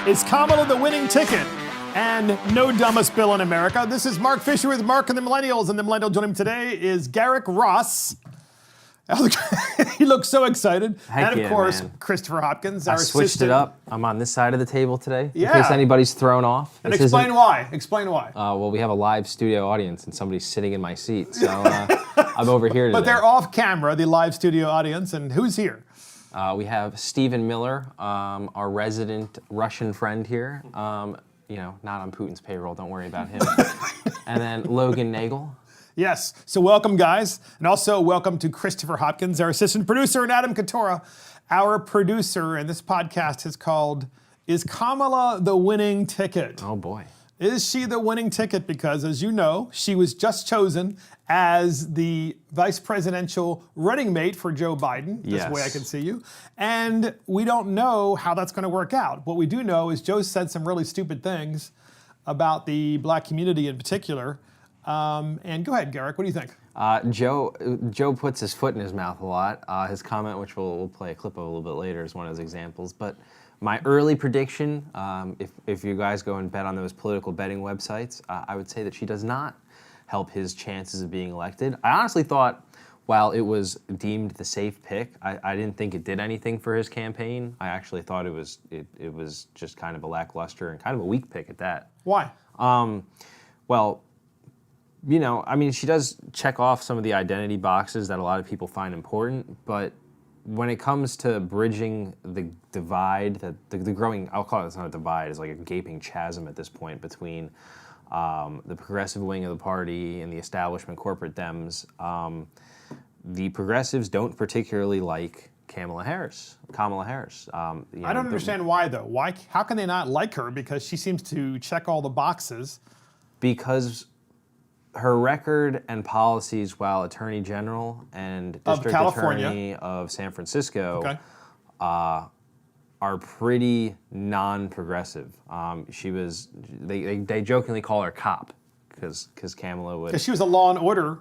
Is Kamala the winning ticket? And no dumbest bill in America. This is Mark Fisher with Mark and the Millennials. And the Millennial joining me today is Garrick Ross. He looks so excited. Heck and of course, man. Christopher Hopkins, I our switched assistant. it up. I'm on this side of the table today, Yeah. in case anybody's thrown off. And explain why. Explain why. Well, we have a live studio audience, and somebody's sitting in my seat, so I'm over here today. But they're off camera, the live studio audience. And who's here? We have Stephen Miller, our resident Russian friend here. Not on Putin's payroll. Don't worry about him. And then Logan Nagel. Yes. So welcome, guys. And also welcome to Christopher Hopkins, our assistant producer, and Adam Katora, our producer. And this podcast is called Is Kamala the Winning Ticket? Oh, boy. Is she the winning ticket? Because, as you know, she was just chosen as the vice presidential running mate for Joe Biden. This way I can see you. And we don't know how that's going to work out. What we do know is Joe said some really stupid things about the black community in particular. And go ahead, Garrick, what do you think? Joe puts his foot in his mouth a lot. His comment, which we'll play a clip of a little bit later, is one of his examples. But my early prediction, if you guys go and bet on those political betting websites, I would say that she does not help his chances of being elected. I honestly thought, while it was deemed the safe pick, I didn't think it did anything for his campaign. I actually thought it was just kind of a lackluster and kind of a weak pick at that. Why? She does check off some of the identity boxes that a lot of people find important, but when it comes to bridging the divide, that the growing, I'll call it, it's not a divide, it's like a gaping chasm at this point between the progressive wing of the party and the establishment corporate Dems, the progressives don't particularly like Kamala Harris. I don't understand why, though. Why? How can they not like her? Because she seems to check all the boxes. Because her record and policies while Attorney General and District Attorney of San Francisco are pretty non-progressive. They jokingly call her cop because Kamala would. Because she was a law and order.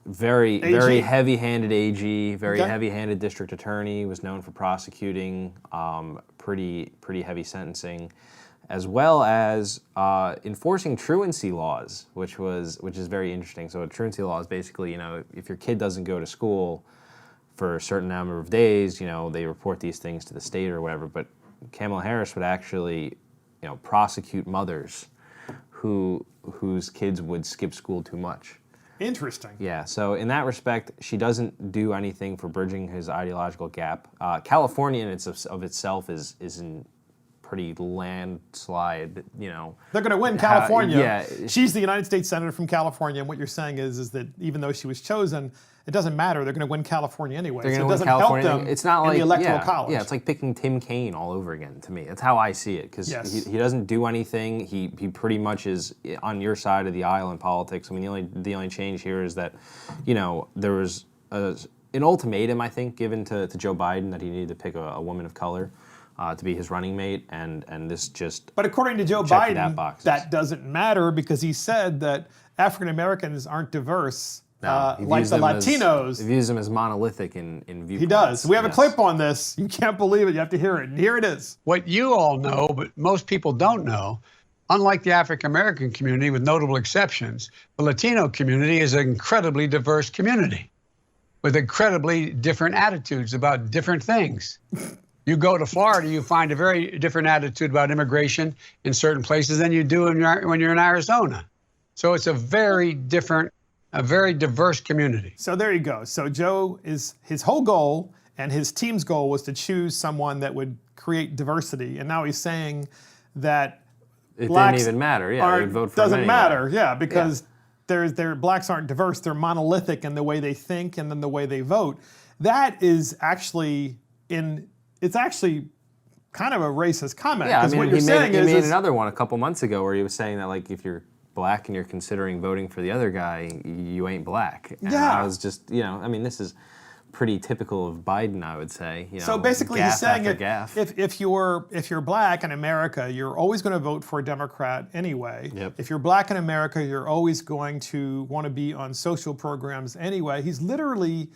Very heavy-handed AG, very Okay. heavy-handed district attorney, was known for prosecuting pretty heavy sentencing, as well as enforcing truancy laws, which is very interesting. So a truancy law is basically, if your kid doesn't go to school for a certain number of days, they report these things to the state or whatever. But Kamala Harris would actually, prosecute mothers whose kids would skip school too much. Interesting. Yeah, so in that respect, she doesn't do anything for bridging his ideological gap. California in of itself is in pretty landslide, They're going to win California. Yeah. She's the United States Senator from California, and what you're saying is that even though she was chosen, it doesn't matter. They're going to win California anyway. They're so it going to doesn't win California. help them It's not in like the electoral college. Yeah, it's like picking Tim Kaine all over again to me. That's how I see it, because he doesn't do anything. He pretty much is on your side of the aisle in politics. I mean, the only change here is that, there was an ultimatum, I think, given to Joe Biden that he needed to pick a woman of color to be his running mate, and this just. But according to Joe Biden, that doesn't matter because he said that African Americans aren't diverse. Like the Latinos. He views them as monolithic in viewpoints. He does. We have a clip on this. You can't believe it. You have to hear it. And here it is. What you all know, but most people don't know, unlike the African American community, with notable exceptions, the Latino community is an incredibly diverse community with incredibly different attitudes about different things. You go to Florida, you find a very different attitude about immigration in certain places than you do when you're in Arizona. So it's a very diverse community. So there you go. So Joe his whole goal and his team's goal was to choose someone that would create diversity. And now he's saying that it blacks didn't even matter. Yeah, they would vote for him doesn't anyway. matter. Yeah, because blacks aren't diverse. They're monolithic in the way they think and then the way they vote. That is actually it's actually kind of a racist comment. Yeah, what you're saying he made another one a couple months ago where he was saying that, like, if you're black and you're considering voting for the other guy, you ain't black. And I was just, this is pretty typical of Biden, I would say. So basically he's saying if you're black in America, you're always going to vote for a Democrat anyway. Yep. If you're black in America, you're always going to want to be on social programs anyway. He's literally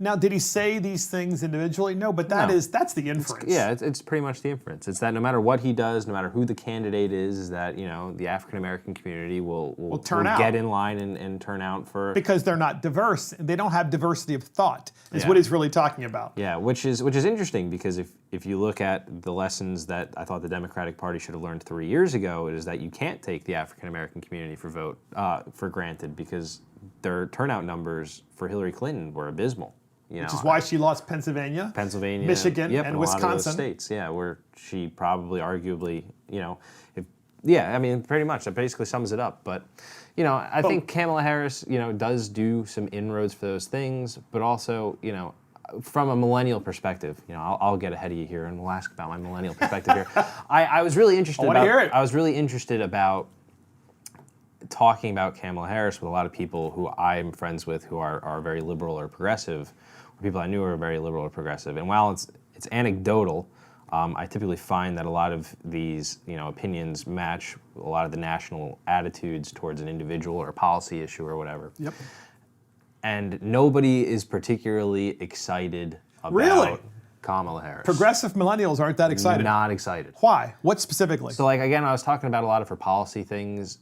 Now, did he say these things individually? No, but that's the inference. It's pretty much the inference. It's that no matter what he does, no matter who the candidate is that, the African American community will get in line and turn out for... Because they're not diverse. They don't have diversity of thought, is what he's really talking about. Yeah, which is interesting, because if you look at the lessons that I thought the Democratic Party should have learned 3 years ago, it is that you can't take the African American community for granted, because their turnout numbers for Hillary Clinton were abysmal. Which is why she lost Pennsylvania, Michigan, and a Wisconsin. Lot of those states, where she probably, arguably, pretty much that basically sums it up. But, I think Kamala Harris, does do some inroads for those things, but also, from a millennial perspective, I'll get ahead of you here, and we'll ask about my millennial perspective here. I was really interested. I was really interested about talking about Kamala Harris with a lot of people who I'm friends with who are very liberal or progressive, or people I knew were very liberal or progressive. And while it's anecdotal, I typically find that a lot of these opinions match a lot of the national attitudes towards an individual or a policy issue or whatever. Yep. And nobody is particularly excited about Kamala Harris. Progressive millennials aren't that excited. Not excited. Why? What specifically? So, again, I was talking about a lot of her policy things,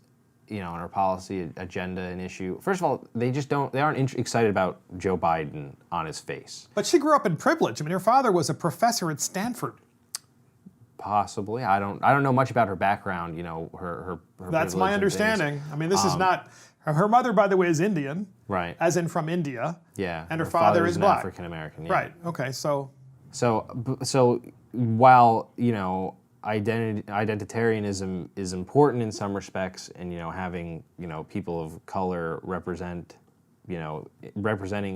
and her policy agenda and issue. First of all, they aren't excited about Joe Biden on his face. But she grew up in privilege. I mean, her father was a professor at Stanford. Possibly. I don't know much about her background, her That's my understanding. I mean, this is not... Her mother, by the way, is Indian. Right. As in from India. Yeah. And her father is black. African American. Yeah. Right. Okay. So while, identitarianism is important in some respects, and having people of color representing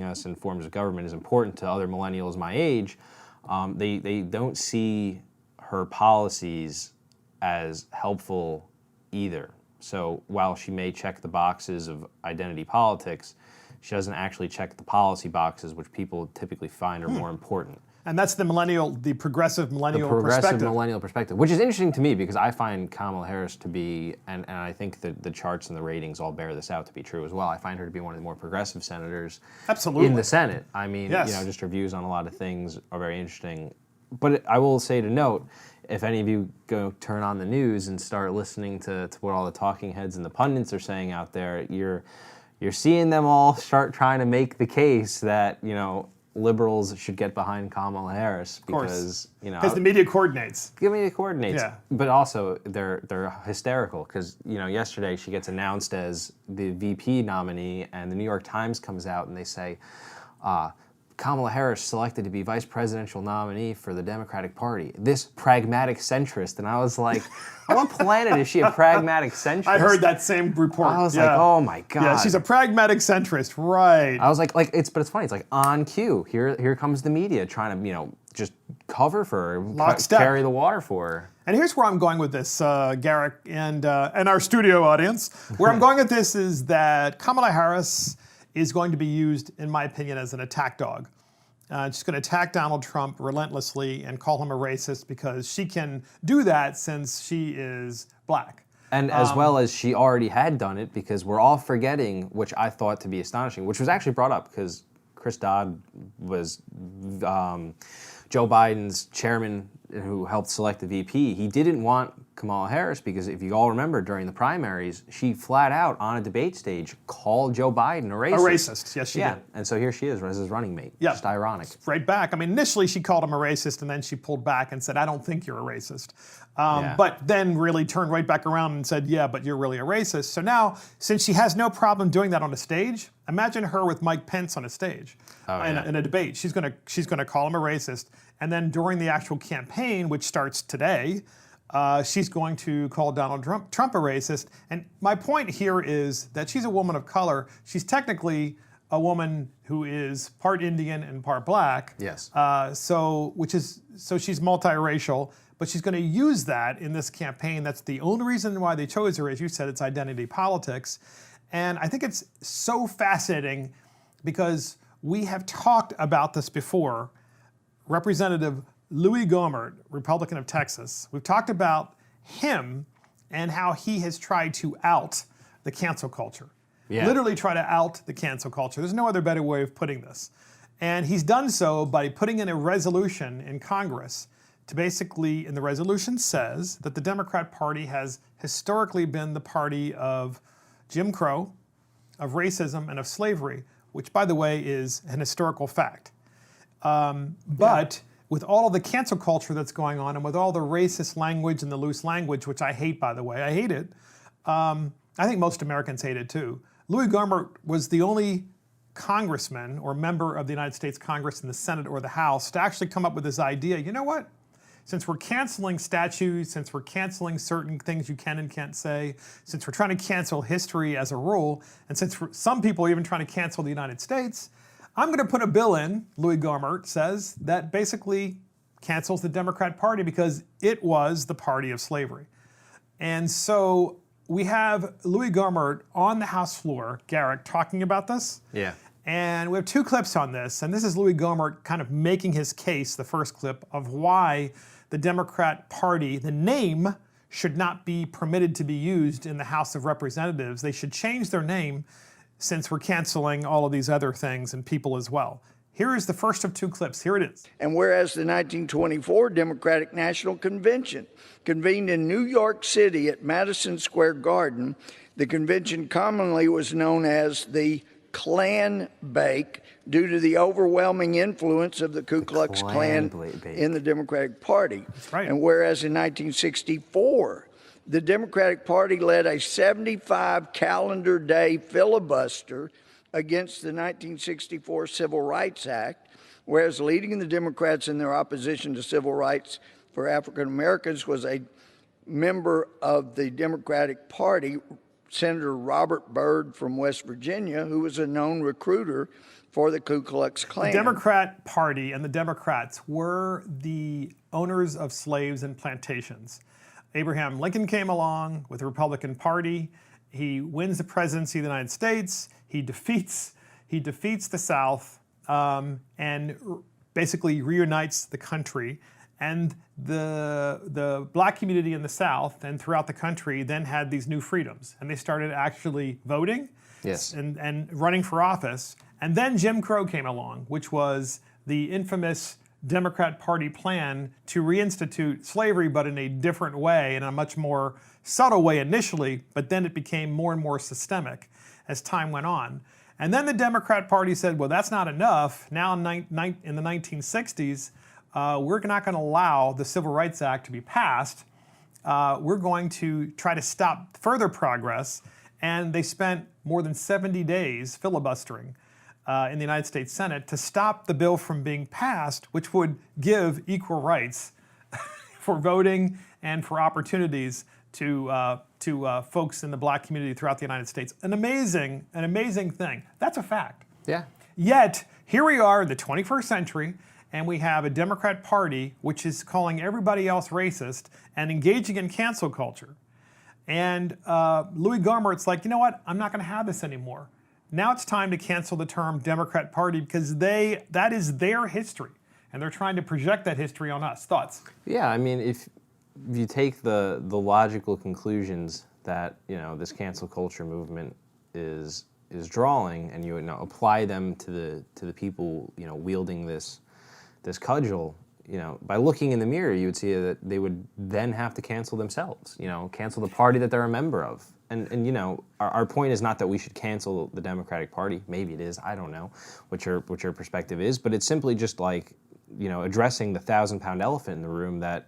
us in forms of government is important to other millennials my age, they don't see her policies as helpful either. So while she may check the boxes of identity politics, she doesn't actually check the policy boxes, which people typically find are more important. And that's the progressive millennial perspective, which is interesting to me, because I find Kamala Harris to be, and I think that the charts and the ratings all bear this out to be true as well, I find her to be one of the more progressive senators in the Senate. I mean, just her views on a lot of things are very interesting. But I will say to note, if any of you go turn on the news and start listening to what all the talking heads and the pundits are saying out there, you're seeing them all start trying to make the case that, liberals should get behind Kamala Harris because the media coordinates. The media coordinates, but also they're hysterical because yesterday she gets announced as the VP nominee, and the New York Times comes out and they say, Kamala Harris selected to be vice presidential nominee for the Democratic Party. This pragmatic centrist. And I was like, on what planet is she a pragmatic centrist? I heard that same report. I was like, oh my God. Yeah, she's a pragmatic centrist, right. I was like but it's funny. It's like on cue. Here comes the media trying to, just cover for her, carry the water for her. And here's where I'm going with this, Garrick and our studio audience. Where I'm going with this is that Kamala Harris is going to be used, in my opinion, as an attack dog. She's going to attack Donald Trump relentlessly and call him a racist because she can do that since she is black. And as well as she already had done it, because we're all forgetting, which I thought to be astonishing, which was actually brought up because Chris Dodd was Joe Biden's chairman who helped select the VP. He didn't want Kamala Harris because if you all remember during the primaries, she flat out on a debate stage called Joe Biden a racist. A racist, yes she did. And so here she is as his running mate. Yeah. Just ironic. Right back. I mean, initially she called him a racist and then she pulled back and said, I don't think you're a racist. But then really turned right back around and said, yeah, but you're really a racist. So now, since she has no problem doing that on a stage, imagine her with Mike Pence on a stage in a debate. She's gonna call him a racist. And then during the actual campaign, which starts today, she's going to call Donald Trump a racist. And my point here is that she's a woman of color. She's technically a woman who is part Indian and part black. Yes. So she's multiracial, but she's going to use that in this campaign. That's the only reason why they chose her, as you said, it's identity politics. And I think it's so fascinating because we have talked about this before. Representative Louis Gohmert, Republican of Texas, we've talked about him and how he has tried to out the cancel culture. Yeah. Literally try to out the cancel culture. There's no other better way of putting this. And he's done so by putting in a resolution in Congress to basically, and the resolution says that the Democrat Party has historically been the party of Jim Crow, of racism, and of slavery, which, by the way, is an historical fact. But with all of the cancel culture that's going on and with all the racist language and the loose language, which I hate, by the way, I hate it. I think most Americans hate it too. Louis Gohmert was the only congressman or member of the United States Congress in the Senate or the House to actually come up with this idea. You know what? Since we're canceling statues, since we're canceling certain things you can and can't say, since we're trying to cancel history as a rule, and since some people are even trying to cancel the United States, I'm going to put a bill in, Louis Gohmert says, that basically cancels the Democrat Party because it was the party of slavery. And so we have Louis Gohmert on the House floor, Garrick, talking about this. Yeah. And we have two clips on this, and this is Louis Gohmert kind of making his case, the first clip, of why the Democrat Party, the name, should not be permitted to be used in the House of Representatives. They should change their name since we're canceling all of these other things and people as well. Here is the first of two clips. Here it is. And whereas the 1924 Democratic National Convention convened in New York City at Madison Square Garden, the convention commonly was known as the Klan Bake due to the overwhelming influence of the Ku Klux Klan in the Democratic Party. That's right. And whereas in 1964, the Democratic Party led a 75 calendar day filibuster against the 1964 Civil Rights Act, whereas leading the Democrats in their opposition to civil rights for African Americans was a member of the Democratic Party, Senator Robert Byrd from West Virginia, who was a known recruiter for the Ku Klux Klan. The Democrat Party and the Democrats were the owners of slaves and plantations. Abraham Lincoln came along with the Republican Party. He wins the presidency of the United States. He defeats the South and basically reunites the country. And the black community in the South and throughout the country then had these new freedoms. And they started actually voting and running for office. And then Jim Crow came along, which was the infamous Democrat Party plan to reinstitute slavery, but in a different way, in a much more subtle way initially, but then it became more and more systemic as time went on. And then the Democrat Party said, well, that's not enough. Now in the 1960s, we're not going to allow the Civil Rights Act to be passed. We're going to try to stop further progress. And they spent more than 70 days filibustering in the United States Senate to stop the bill from being passed, which would give equal rights for voting and for opportunities to folks in the black community throughout the United States. An amazing thing. That's a fact. Yeah. Yet, here we are in the 21st century, and we have a Democrat Party which is calling everybody else racist and engaging in cancel culture. And Louis Gohmert's like, you know what? I'm not going to have this anymore. Now it's time to cancel the term Democrat Party because that is their history, and they're trying to project that history on us. Thoughts? Yeah, I mean, if you take the logical conclusions that this cancel culture movement is drawing, and you apply them to the people wielding this cudgel, by looking in the mirror, you would see that they would then have to cancel themselves. Cancel the party that they're a member of. And our point is not that we should cancel the Democratic Party. Maybe it is. I don't know what your perspective is, but it's simply just like addressing the 1,000-pound elephant in the room that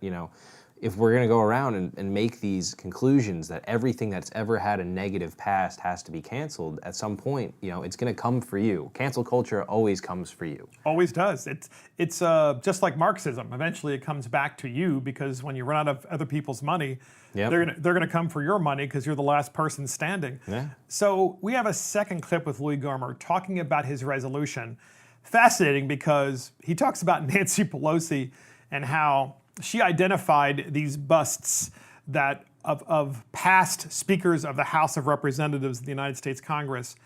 if we're going to go around and make these conclusions that everything that's ever had a negative past has to be canceled, at some point, it's going to come for you. Cancel culture always comes for you. Always does. It's just like Marxism. Eventually, it comes back to you because when you run out of other people's money, they're going to come for your money because you're the last person standing. Yeah. So we have a second clip with Louis Gohmert talking about his resolution. Fascinating because he talks about Nancy Pelosi and how she identified these busts that of past speakers of the House of Representatives of the United States Congress,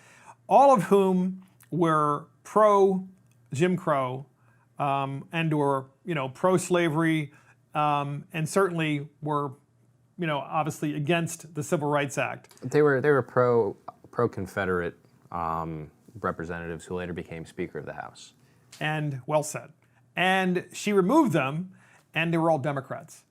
all of whom were pro-Jim Crow and/or pro-slavery, and certainly were obviously against the Civil Rights Act. They were pro-Confederate representatives who later became Speaker of the House. And well said. And she removed them, and they were all Democrats.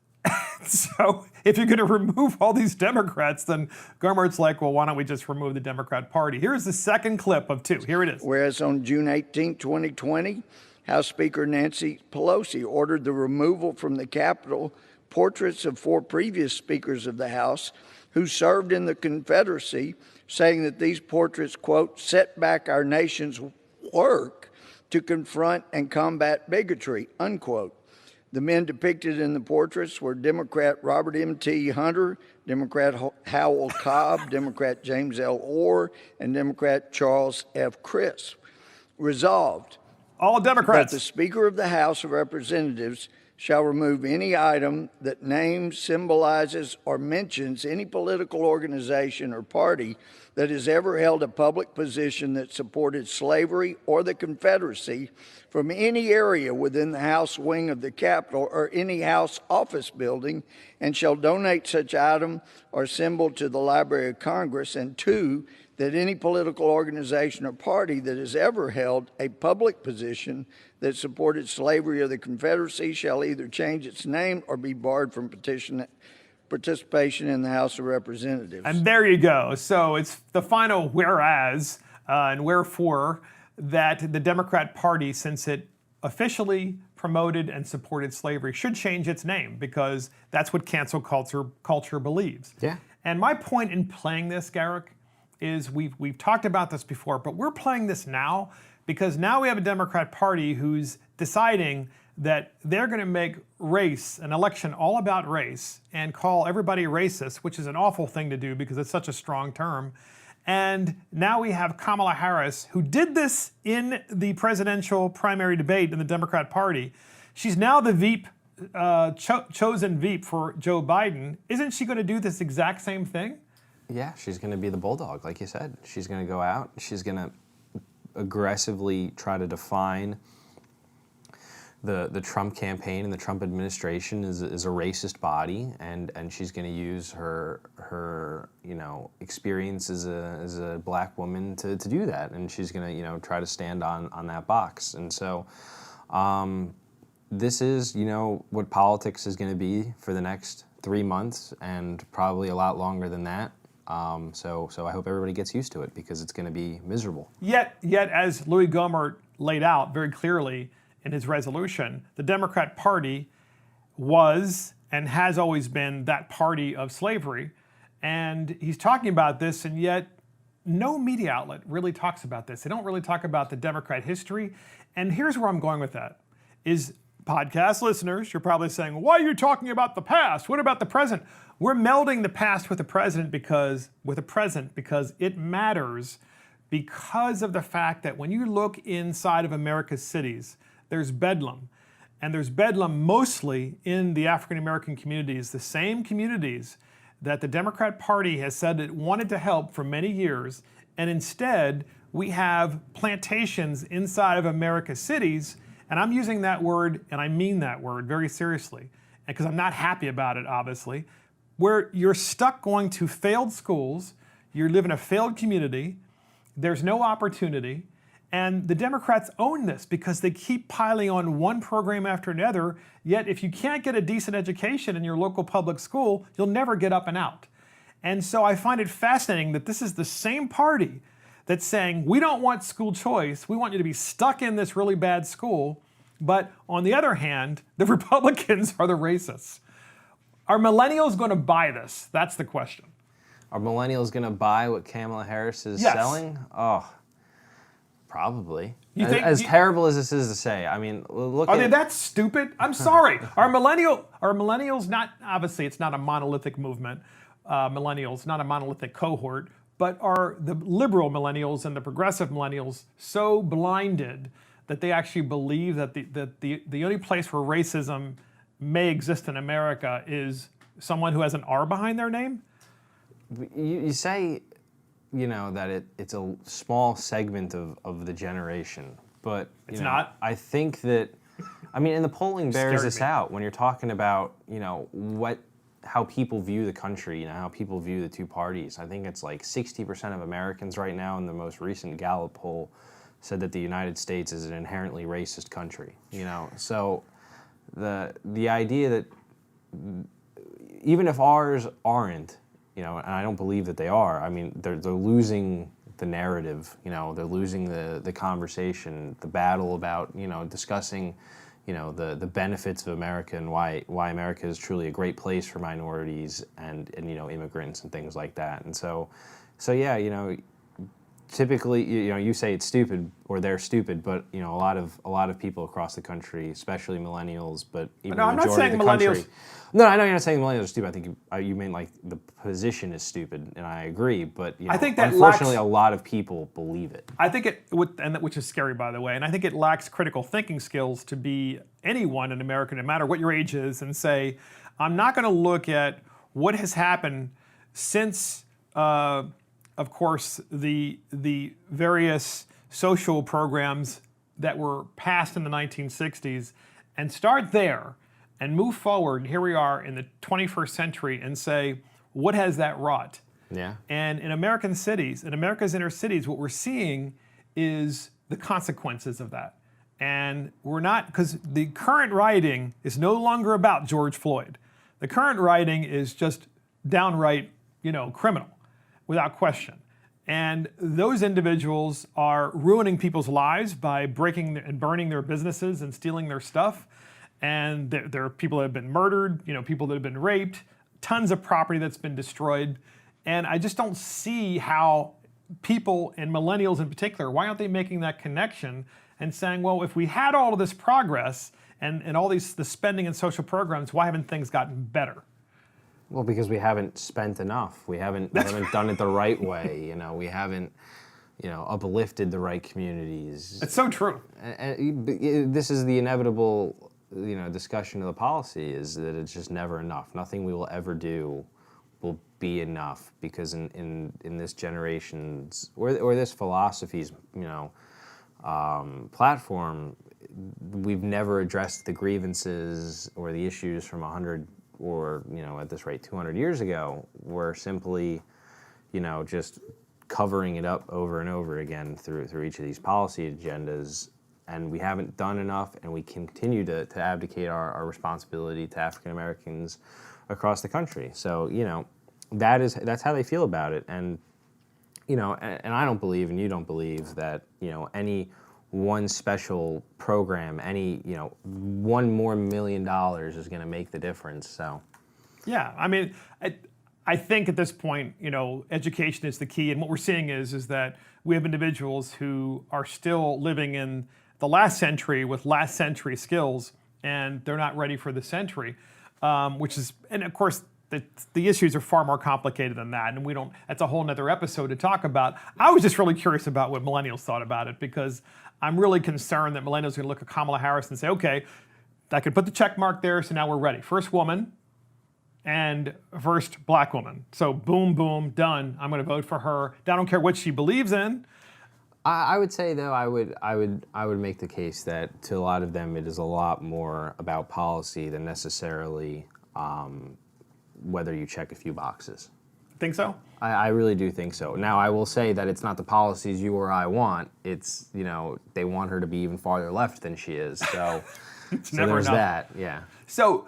So if you're going to remove all these Democrats, then Gohmert's like, well, why don't we just remove the Democrat Party? Here's the second clip of 2. Here it is. Whereas on June 18, 2020, House Speaker Nancy Pelosi ordered the removal from the Capitol portraits of 4 previous speakers of the House who served in the Confederacy, saying that these portraits, quote, set back our nation's work to confront and combat bigotry, unquote. The men depicted in the portraits were Democrat Robert M.T. Hunter, Democrat Howell Cobb, Democrat James L. Orr, and Democrat Charles F. Crisp. Resolved, all Democrats. that the Speaker of the House of Representatives shall remove any item that names, symbolizes, or mentions any political organization or party that has ever held a public position that supported slavery or the Confederacy from any area within the House wing of the Capitol or any House office building, and shall donate such item or symbol to the Library of Congress. And 2, that any political organization or party that has ever held a public position that supported slavery or the Confederacy shall either change its name or be barred from participation in the House of Representatives. And there you go. So it's the final whereas and wherefore that the Democrat Party, since it officially promoted and supported slavery, should change its name, because that's what cancel culture believes. Yeah. And my point in playing this, Garrick, is we've talked about this before, but we're playing this now because now we have a Democrat Party who's deciding that they're going to make race, an election all about race, and call everybody racist, which is an awful thing to do because it's such a strong term. And now we have Kamala Harris, who did this in the presidential primary debate in the Democrat Party. She's now the Veep, chosen Veep for Joe Biden. Isn't she going to do this exact same thing? Yeah, she's going to be the bulldog, like you said. She's going to go out. She's going to aggressively try to define the Trump campaign and the Trump administration is a racist body, and she's going to use her experience as a black woman to do that, and she's going to try to stand on that box. And so this is what politics is going to be for the next 3 months, and probably a lot longer than that. So I hope everybody gets used to it, because it's going to be miserable. Yet as Louis Gohmert laid out very clearly in his resolution, the Democrat Party was and has always been that party of slavery. And he's talking about this, and yet no media outlet really talks about this. They don't really talk about the Democrat history. And here's where I'm going with that, is podcast listeners, you're probably saying, why are you talking about the past? What about the present? We're melding the past with the present because it matters, because of the fact that when you look inside of America's cities, there's bedlam. And there's bedlam mostly in the African American communities, the same communities that the Democrat Party has said it wanted to help for many years. And instead, we have plantations inside of America's cities. And I'm using that word, and I mean that word very seriously, because I'm not happy about it, obviously, where you're stuck going to failed schools, you live in a failed community, there's no opportunity, and the Democrats own this because they keep piling on one program after another, yet if you can't get a decent education in your local public school, you'll never get up and out. And so I find it fascinating that this is the same party that's saying, we don't want school choice, we want you to be stuck in this really bad school, but on the other hand, the Republicans are the racists. Are millennials going to buy this? That's the question. Are millennials going to buy what Kamala Harris is selling? Oh, probably. As terrible as this is to say, I mean, look. Are they that stupid? I'm sorry. Are millennials not? Obviously, it's not a monolithic movement. Millennials, not a monolithic cohort. But are the liberal millennials and the progressive millennials so blinded that they actually believe that the only place where racism may exist in America is someone who has an R behind their name? You say, that it's a small segment of the generation, but it's not. I think that, and the polling bears this out when you're talking about, how people view the country, how people view the two parties. I think it's like 60% of Americans right now in the most recent Gallup poll said that the United States is an inherently racist country. So the idea that even if ours aren't, and I don't believe that they are. I mean, they're losing the narrative. They're losing the conversation, the battle about discussing the benefits of America and why America is truly a great place for minorities and immigrants and things like that. And so yeah, typically you say it's stupid or they're stupid, but a lot of people across the country, especially millennials, but even No, the I'm not majority saying of the country. millennials. No, I know you're not saying millennials are stupid. I think you mean like the position is stupid, and I agree. But I think that unfortunately, a lot of people believe it. I think which is scary, by the way, and I think it lacks critical thinking skills to be anyone in America, no matter what your age is, and say, I'm not going to look at what has happened since, of course, the various social programs that were passed in the 1960s, and start there and move forward. Here we are in the 21st century, and say, what has that wrought? Yeah. And in American cities, in America's inner cities, what we're seeing is the consequences of that. And we're not, because the current rioting is no longer about George Floyd. The current rioting is just downright, criminal, without question. And those individuals are ruining people's lives by breaking and burning their businesses and stealing their stuff. And there are people that have been murdered, people that have been raped, tons of property that's been destroyed. And I just don't see how people, and millennials in particular, why aren't they making that connection and saying, well, if we had all of this progress and all the spending and social programs, why haven't things gotten better? Well, because we haven't spent enough. We haven't done it the right way. We haven't, uplifted the right communities. It's so true. And this is the inevitable, discussion of the policy, is that it's just never enough. Nothing we will ever do will be enough, because in this generation's or this philosophy's platform, we've never addressed the grievances or the issues from 100 or at this rate 200 years ago. We're simply just covering it up over and over again through each of these policy agendas, and we haven't done enough, and we continue to abdicate our responsibility to African Americans across the country. So that's how they feel about it. And and I don't believe, and you don't believe, that any one special program, any $1 more million is going to make the difference. So yeah, I mean, I think at this point, education is the key, and what we're seeing is that we have individuals who are still living in the last century with last century skills, and they're not ready for the century, and of course, the issues are far more complicated than that, and that's a whole nother episode to talk about. I was just really curious about what millennials thought about it, because I'm really concerned that millennials are going to look at Kamala Harris and say, okay, I could put the check mark there, so now we're ready. First woman and first black woman. So boom, boom, done. I'm going to vote for her. I don't care what she believes in. I would say, though, I would make the case that to a lot of them it is a lot more about policy than necessarily whether you check a few boxes. Think so? I really do think so. Now, I will say that it's not the policies you or I want. It's, they want her to be even farther left than she is. So, never there's enough. that, yeah. So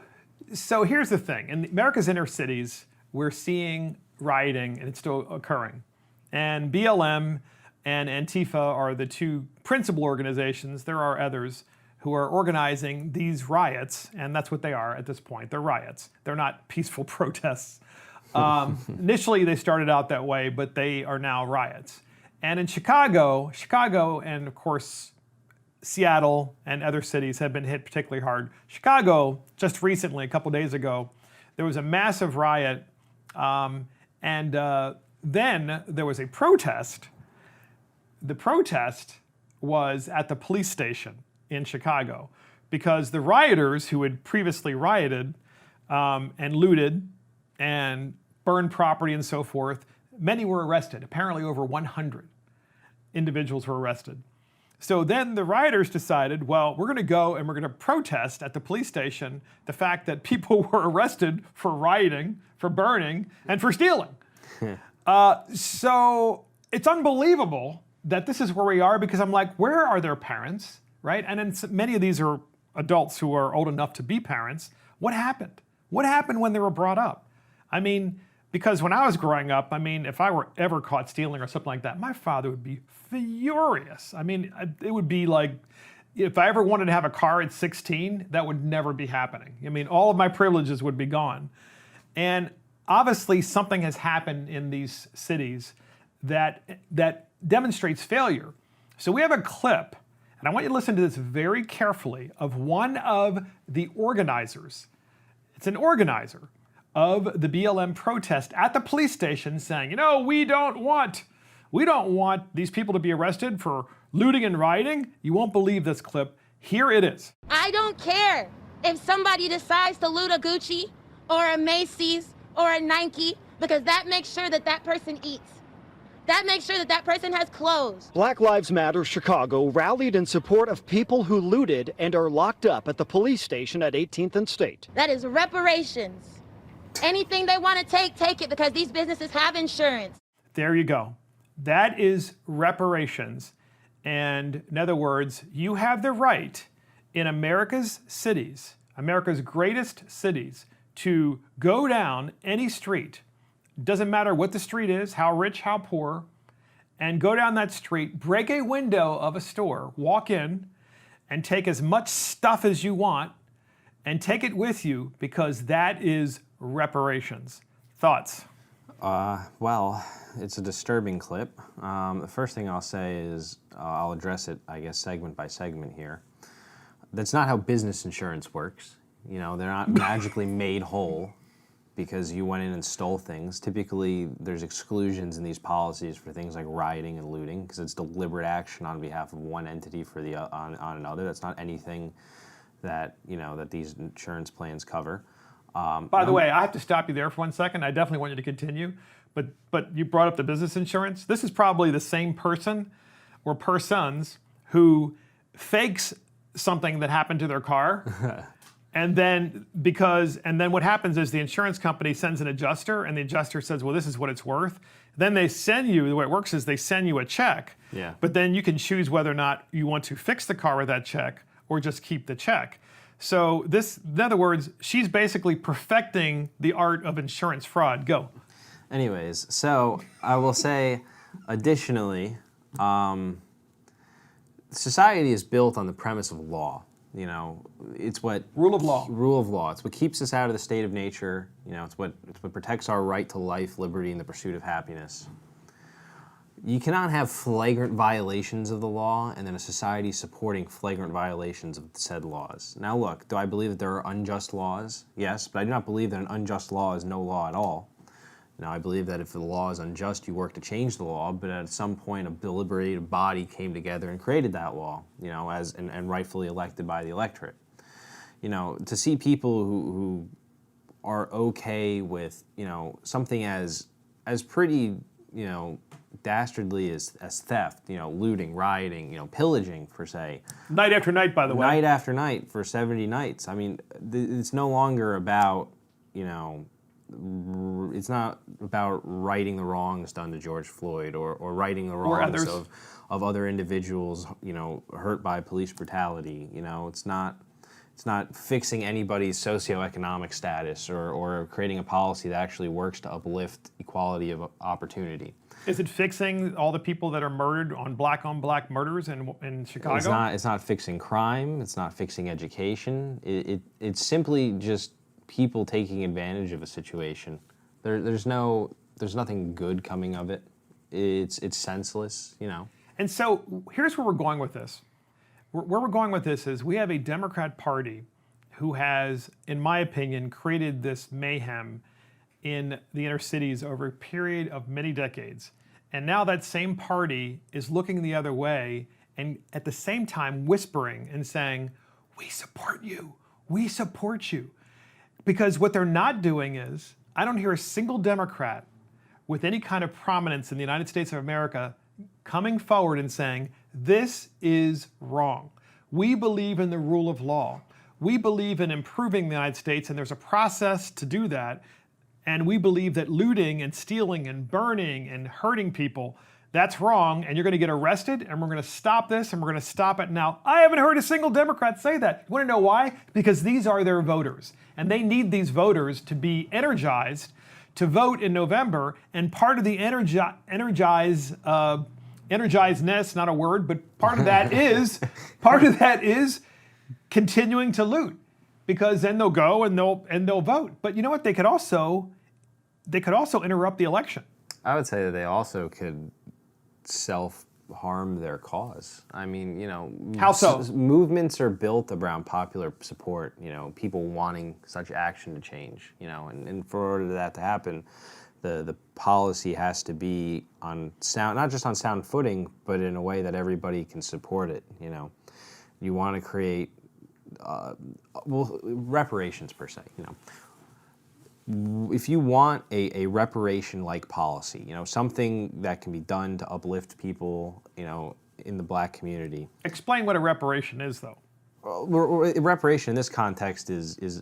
here's the thing. In America's inner cities, we're seeing rioting, and it's still occurring. And BLM and Antifa are the two principal organizations. There are others who are organizing these riots, and that's what they are at this point. They're riots. They're not peaceful protests. Initially, they started out that way, but they are now riots. And in Chicago, and of course, Seattle and other cities have been hit particularly hard. Chicago, just recently, a couple days ago, there was a massive riot, and then there was a protest. The protest was at the police station in Chicago, because the rioters who had previously rioted and looted and burned property and so forth, many were arrested. Apparently over 100 individuals were arrested. So then the rioters decided, well, we're going to go and we're going to protest at the police station the fact that people were arrested for rioting, for burning, and for stealing. So it's unbelievable that this is where we are because I'm like, where are their parents, right? And then many of these are adults who are old enough to be parents. What happened? What happened when they were brought up? I mean, because when I was growing up, I mean, if I were ever caught stealing or something like that, my father would be furious. I mean, it would be like, if I ever wanted to have a car at 16, that would never be happening. I mean, all of my privileges would be gone. And obviously something has happened in these cities that demonstrates failure. So we have a clip, and I want you to listen to this very carefully, of one of the organizers. It's an organizer of the BLM protest at the police station saying, we don't want these people to be arrested for looting and rioting. You won't believe this clip. Here it is. I don't care if somebody decides to loot a Gucci or a Macy's or a Nike, because that makes sure that that person eats. That makes sure that that person has clothes. Black Lives Matter Chicago rallied in support of people who looted and are locked up at the police station at 18th and State. That is reparations. Anything they want to take it, because these businesses have insurance. There you go. That is reparations. And in other words, you have the right in America's cities, America's greatest cities, to go down any street, doesn't matter what the street is, how rich, how poor, and go down that street, break a window of a store, walk in, and take as much stuff as you want, and take it with you, because that is reparations. Thoughts? Well, it's a disturbing clip. The first thing I'll say is, I'll address it, I guess, segment by segment here. That's not how business insurance works. They're not magically made whole because you went in and stole things. Typically, there's exclusions in these policies for things like rioting and looting, because it's deliberate action on behalf of one entity for on another. That's not anything that that these insurance plans cover. By the way, I have to stop you there for 1 second. I definitely want you to continue, but you brought up the business insurance. This is probably the same person or persons who fakes something that happened to their car. And then what happens is the insurance company sends an adjuster, and the adjuster says, well, this is what it's worth. Then they send you, the way it works is they send you a check. Yeah. But then you can choose whether or not you want to fix the car with that check or just keep the check. So in other words, she's basically perfecting the art of insurance fraud. Go. Anyways, so I will say, additionally, society is built on the premise of law. It's what rule of law. Rule of law. It's what keeps us out of the state of nature. It's what protects our right to life, liberty, and the pursuit of happiness. You cannot have flagrant violations of the law and then a society supporting flagrant violations of said laws. Now look, do I believe that there are unjust laws? Yes, but I do not believe that an unjust law is no law at all. Now, I believe that if the law is unjust, you work to change the law, but at some point a deliberative body came together and created that law, and rightfully elected by the electorate. To see people who are okay with, something as pretty, dastardly as theft, looting, rioting, pillaging, per se. Night after night, by the way. Night after night for 70 nights. I mean, it's no longer about, it's not about righting the wrongs done to George Floyd or righting the wrongs of other individuals, hurt by police brutality. It's not fixing anybody's socioeconomic status or creating a policy that actually works to uplift equality of opportunity. Is it fixing all the people that are murdered on black murders in Chicago? It's not fixing crime. It's not fixing education. It's simply just people taking advantage of a situation. There's nothing good coming of it. It's senseless, And so here's where we're going with this. Where we're going with this is we have a Democrat Party who has, in my opinion, created this mayhem in the inner cities over a period of many decades. And now that same party is looking the other way and at the same time whispering and saying, we support you, we support you. Because what they're not doing is, I don't hear a single Democrat with any kind of prominence in the United States of America coming forward and saying, this is wrong. We believe in the rule of law. We believe in improving the United States, and there's a process to do that. And we believe that looting and stealing and burning and hurting people, That's wrong, and you're going to get arrested, and we're going to stop this, and we're going to stop it now. I haven't heard a single Democrat say that. You want to know why? Because these are their voters, and they need these voters to be energized to vote in November, and part of the energizedness, not a word, but part of that is continuing to loot, because then they'll go and they'll vote. But you know what? They could also interrupt the election. I would say that they also could self-harm their cause. I mean, How so? Movements are built around popular support, people wanting such action to change, and for order for that to happen, the policy has to be on sound, not just on sound footing, but in a way that everybody can support it, You want to create, reparations per se, If you want a reparation-like policy, something that can be done to uplift people, in the black community. Explain what a reparation is, though. Reparation in this context is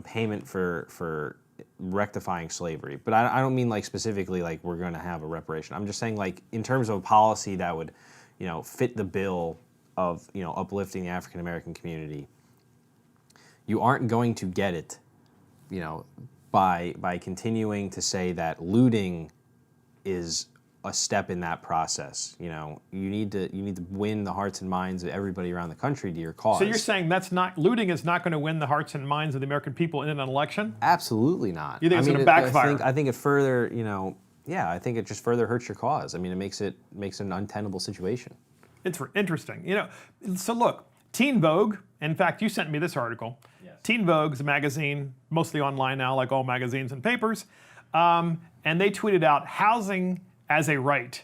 payment for rectifying slavery. But I don't mean like specifically like we're going to have a reparation. I'm just saying like in terms of a policy that would, fit the bill of uplifting the African American community. You aren't going to get it, by continuing to say that looting is a step in that process. You need to win the hearts and minds of everybody around the country to your cause. So you're saying looting is not going to win the hearts and minds of the American people in an election? Absolutely not. You think it's going to backfire? I think it further, I think it just further hurts your cause. I mean, it makes it an untenable situation. It's interesting. So look, Teen Vogue, in fact, you sent me this article. Yes. Teen Vogue is a magazine, mostly online now, like all magazines and papers. And they tweeted out housing as a right.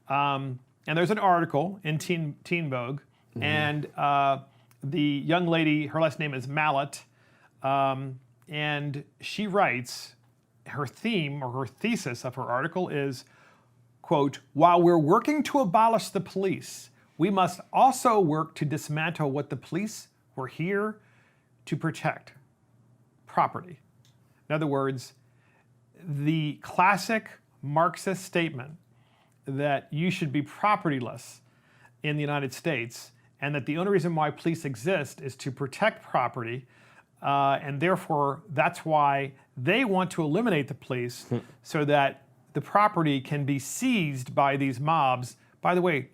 And there's an article in Teen Vogue, and the young lady, her last name is Mallet, and she writes, her theme or her thesis of her article is, quote, "While we're working to abolish the police, we must also work to dismantle what the police were here to protect: property." In other words, the classic Marxist statement that you should be propertyless in the United States, and that the only reason why police exist is to protect property, and therefore that's why they want to eliminate the police so that the property can be seized by these mobs. By the way,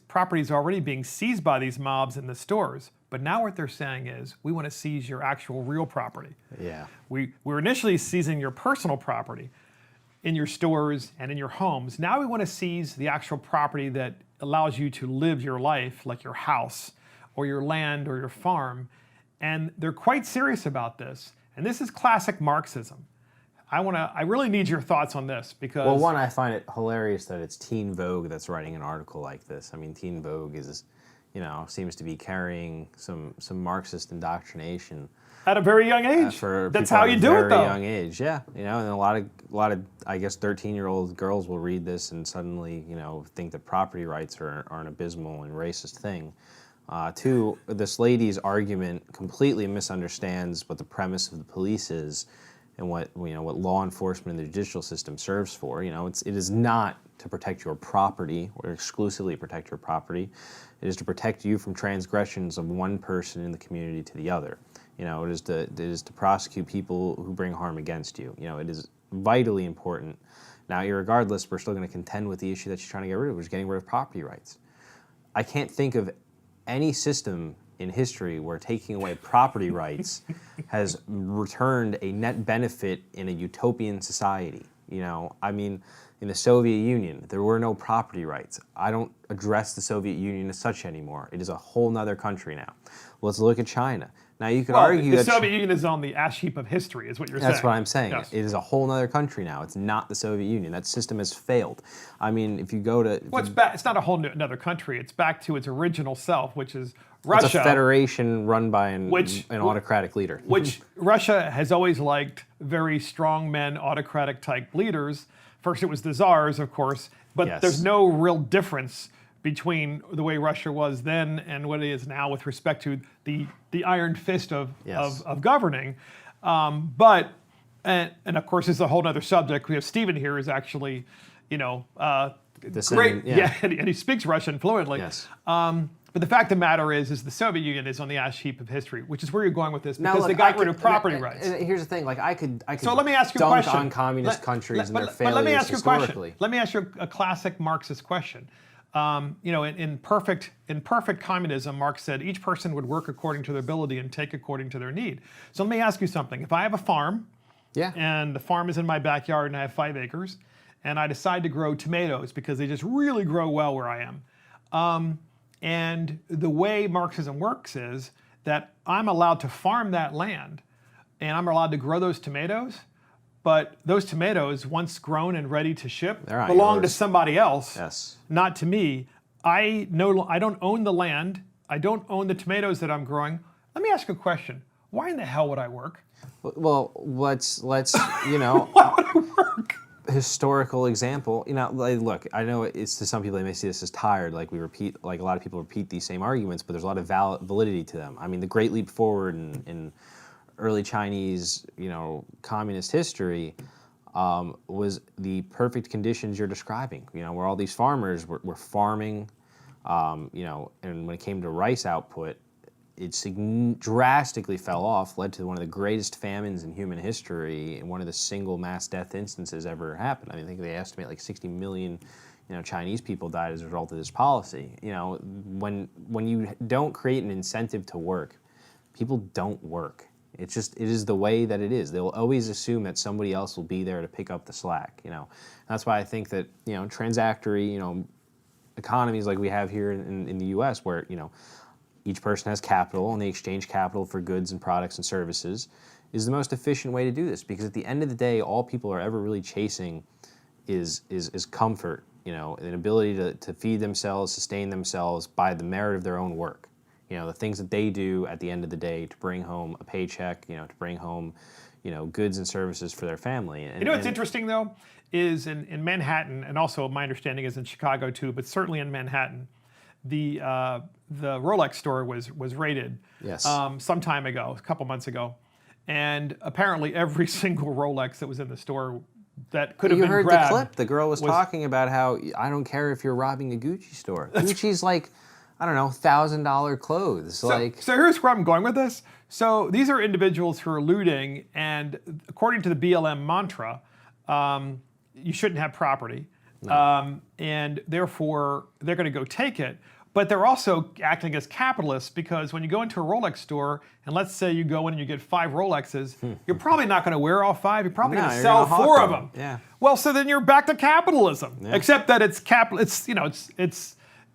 property's already being seized by these mobs in the stores. But now what they're saying is, we want to seize your actual real property. Yeah. We're initially seizing your personal property in your stores and in your homes. Now we want to seize the actual property that allows you to live your life, like your house or your land or your farm. And they're quite serious about this. And this is classic Marxism. I really need your thoughts on this because... Well, one, I find it hilarious that it's Teen Vogue that's writing an article like this. I mean, Teen Vogue is, seems to be carrying some Marxist indoctrination at a very young age. That's how you do it, though. Very young age, yeah. And a lot of I guess 13-year-old girls will read this and suddenly, think that property rights are an abysmal and racist thing. Two, this lady's argument completely misunderstands what the premise of the police is and what law enforcement and the judicial system serves for. It is not to protect your property or exclusively protect your property. It is to protect you from transgressions of one person in the community to the other. It is to prosecute people who bring harm against you. It is vitally important. Now, irregardless, we're still going to contend with the issue that she's trying to get rid of, which is getting rid of property rights. I can't think of any system in history where taking away property rights has returned a net benefit in a utopian society. I mean, in the Soviet Union, there were no property rights. I don't address the Soviet Union as such anymore. It is a whole nother country now. Let's look at China. Now, you could argue that... the Soviet Union is on the ash heap of history, is what you're saying. That's what I'm saying. Yes. It is a whole other country now. It's not the Soviet Union. That system has failed. I mean, if you go to... Well, it's not a whole another country. It's back to its original self, which is Russia. It's a federation run by an autocratic leader. Which Russia has always liked very strong men, autocratic type leaders. First it was the czars, of course, but Yes. There's no real difference between the way Russia was then and what it is now with respect to the iron fist of governing. And of course, it's a whole other subject. We have Stephen here who's actually, great, and he speaks Russian fluently. Yes. But the fact of the matter is the Soviet Union is on the ash heap of history, which is where you're going with this, because they got rid of property rights. And here's the thing, like I could so let me ask you a dunk question. on communist countries and their but failures let me ask you historically. a question. Let me ask you a classic Marxist question. In perfect communism, Marx said each person would work according to their ability and take according to their need. So let me ask you something. If I have a farm, and the farm is in my backyard and I have 5 acres, and I decide to grow tomatoes because they just really grow well where I am. And the way Marxism works is that I'm allowed to farm that land and I'm allowed to grow those tomatoes, but those tomatoes, once grown and ready to ship, belong to somebody else, not to me. I don't own the land. I don't own the tomatoes that I'm growing. Let me ask you a question. Why in the hell would I work? Well, let's you know. Why would I work? Historical example, you know, like, look, I know it's to some people they may see this as tired, like a lot of people repeat these same arguments, but there's a lot of validity to them. I mean, the Great Leap Forward in early Chinese, you know, communist history was the perfect conditions you're describing. You know, where all these farmers were farming, you know, and when it came to rice output, it drastically fell off, led to one of the greatest famines in human history, and one of the single mass death instances ever happened. I mean, I think they estimate like 60 million, you know, Chinese people died as a result of this policy. You know, when you don't create an incentive to work, people don't work. It is the way that it is. They'll always assume that somebody else will be there to pick up the slack. You know, that's why I think that, you know, transactory, you know, economies like we have here in the U.S., where, you know, each person has capital and they exchange capital for goods and products and services, is the most efficient way to do this. Because at the end of the day, all people are ever really chasing is comfort, you know, an ability to feed themselves, sustain themselves by the merit of their own work. You know, the things that they do at the end of the day to bring home a paycheck, you know, to bring home, you know, goods and services for their family. And, you know what's interesting, though, is in Manhattan, and also my understanding is in Chicago too, but certainly in Manhattan, the Rolex store was raided some time ago, a couple months ago, and apparently every single Rolex that was in the store that could have been grabbed. You heard the clip. The girl was talking about how, I don't care if you're robbing a Gucci store. Gucci's like, I don't know, $1,000 clothes. So here's where I'm going with this. So these are individuals who are looting, and according to the BLM mantra, you shouldn't have property. No. And therefore, they're going to go take it. But they're also acting as capitalists, because when you go into a Rolex store, and let's say you go in and you get 5 Rolexes, you're probably not going to wear all 5. You're probably going to sell 4 of them. Yeah. Well, so then you're back to capitalism, except that it's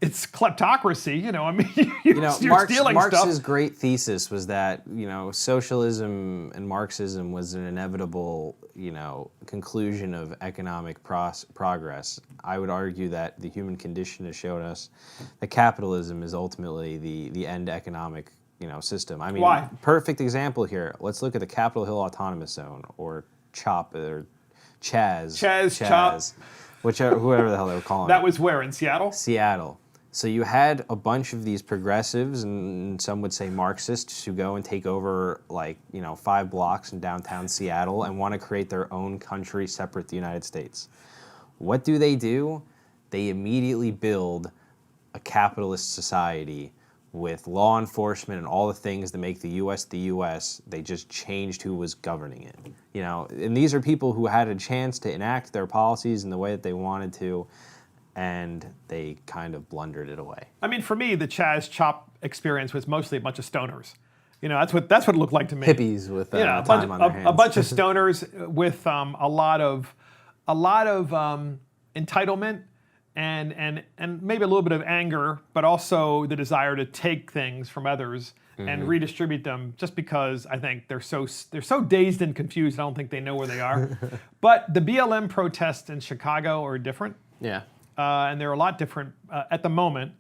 it's kleptocracy. You know, I mean, you're stealing Marx's stuff. great thesis was that, you know, socialism and Marxism was an inevitable, you know, conclusion of economic progress. I would argue that the human condition has shown us that capitalism is ultimately the end economic, you know, system. I mean, why? Perfect example here. Let's look at the Capitol Hill Autonomous Zone, or CHOP, or Chaz, CHOP, whoever the hell they were calling it. That was where, in Seattle? Seattle. So you had a bunch of these progressives, and some would say Marxists, who go and take over, like, you know, 5 blocks in downtown Seattle and want to create their own country separate to the United States. What do? They immediately build a capitalist society with law enforcement and all the things that make the U.S. the U.S. They just changed who was governing it. You know, and these are people who had a chance to enact their policies in the way that they wanted to, and they kind of blundered it away. I mean, for me, the Chaz CHOP experience was mostly a bunch of stoners. You know, that's what it looked like to me. Hippies with time on their hands. A bunch of stoners with a lot of entitlement and maybe a little bit of anger, but also the desire to take things from others and redistribute them, just because I think they're so dazed and confused. I don't think they know where they are. But the BLM protests in Chicago are different. Yeah. And they're a lot different at the moment.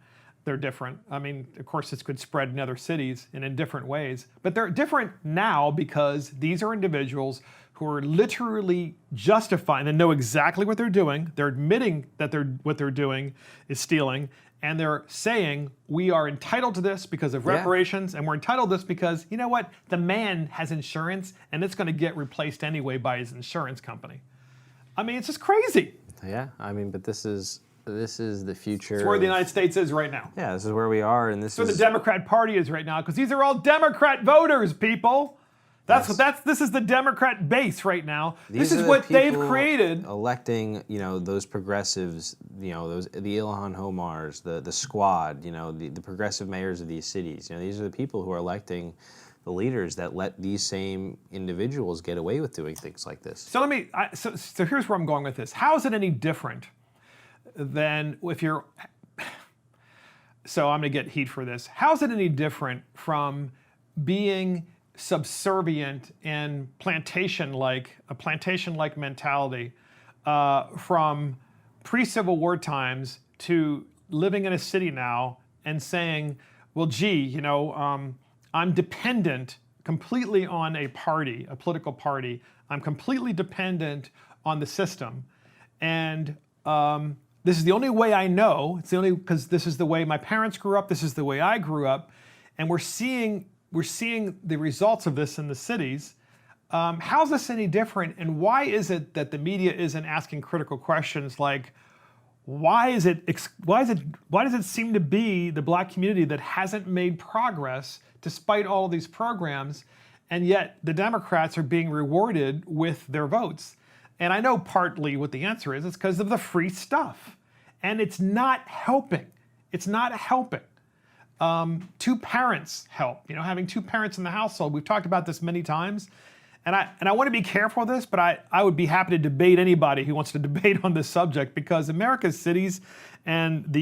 They're different. I mean, of course, this could spread in other cities and in different ways. But they're different now because these are individuals who are literally justifying and know exactly what they're doing. They're admitting that what they're doing is stealing. And they're saying, we are entitled to this because of reparations. And we're entitled to this because, you know what? The man has insurance, and it's going to get replaced anyway by his insurance company. I mean, it's just crazy. Yeah, I mean, but this is This is the future. It's where the United States is right now. Yeah, this is where we are, and this It's where is the Democrat Party is right now, because these are all Democrat voters, people. This is the Democrat base right now. This is what they've created. Electing, those progressives, the Ilhan Homars, the Squad, the progressive mayors of these cities. These are the people who are electing the leaders that let these same individuals get away with doing things like this. So so here's where I'm going with this. How is it any different than if you're? So I'm going to get heat for this. How is it any different from being subservient and a plantation-like mentality from pre-Civil War times to living in a city now and saying, well, gee, I'm dependent completely on a political party. I'm completely dependent on the system. And this is the only way I know. It's the only, because this is the way my parents grew up. This is the way I grew up. And we're seeing the results of this in the cities. How's this any different? And why is it that the media isn't asking critical questions like, why does it seem to be the black community that hasn't made progress despite all of these programs, and yet the Democrats are being rewarded with their votes? And I know partly what the answer is. It's because of the free stuff. And it's not helping. It's not helping. Two parents help. Having two parents in the household. We've talked about this many times. And I want to be careful of this, but I would be happy to debate anybody who wants to debate on this subject, because America's cities and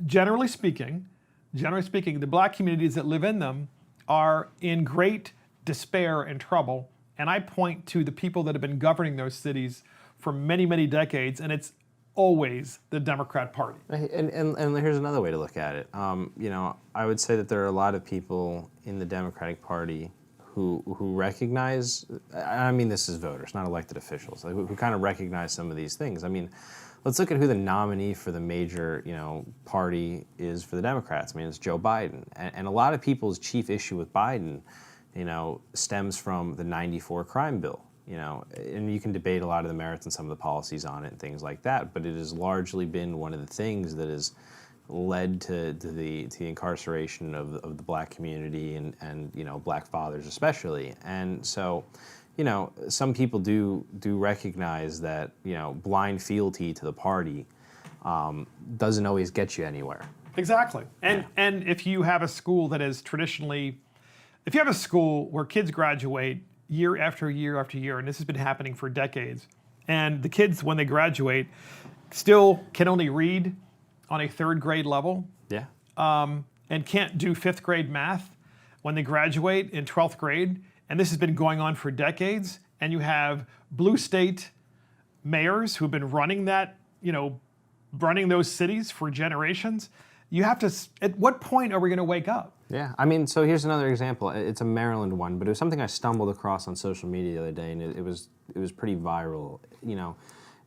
generally speaking, the black communities that live in them are in great despair and trouble. And I point to the people that have been governing those cities for many, many decades, and it's always the Democrat Party. And here's another way to look at it. I would say that there are a lot of people in the Democratic Party who recognize, I mean this is voters, not elected officials, who kind of recognize some of these things. I mean, let's look at who the nominee for the major, party is for the Democrats. I mean, it's Joe Biden. And a lot of people's chief issue with Biden, stems from the '94 crime bill. And you can debate a lot of the merits and some of the policies on it and things like that, but it has largely been one of the things that has led to the incarceration of the black community and black fathers especially. And so, some people do recognize that blind fealty to the party doesn't always get you anywhere. Exactly. And if you have a school that is traditionally, if you have a school where kids graduate year after year after year, and this has been happening for decades, and the kids, when they graduate, still can only read on a third grade level, and can't do fifth grade math when they graduate in 12th grade, and this has been going on for decades, and you have blue state mayors who've been running that, running those cities for generations. You have to, at what point are we going to wake up? Yeah, I mean, so here's another example. It's a Maryland one, but it was something I stumbled across on social media the other day, and it was pretty viral.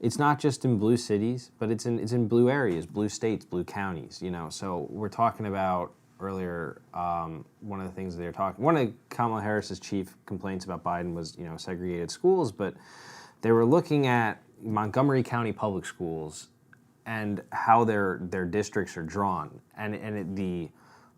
It's not just in blue cities, but it's in blue areas, blue states, blue counties. So we're talking about earlier. One of the things they were talking. One of Kamala Harris's chief complaints about Biden was segregated schools, but they were looking at Montgomery County public schools and how their districts are drawn, and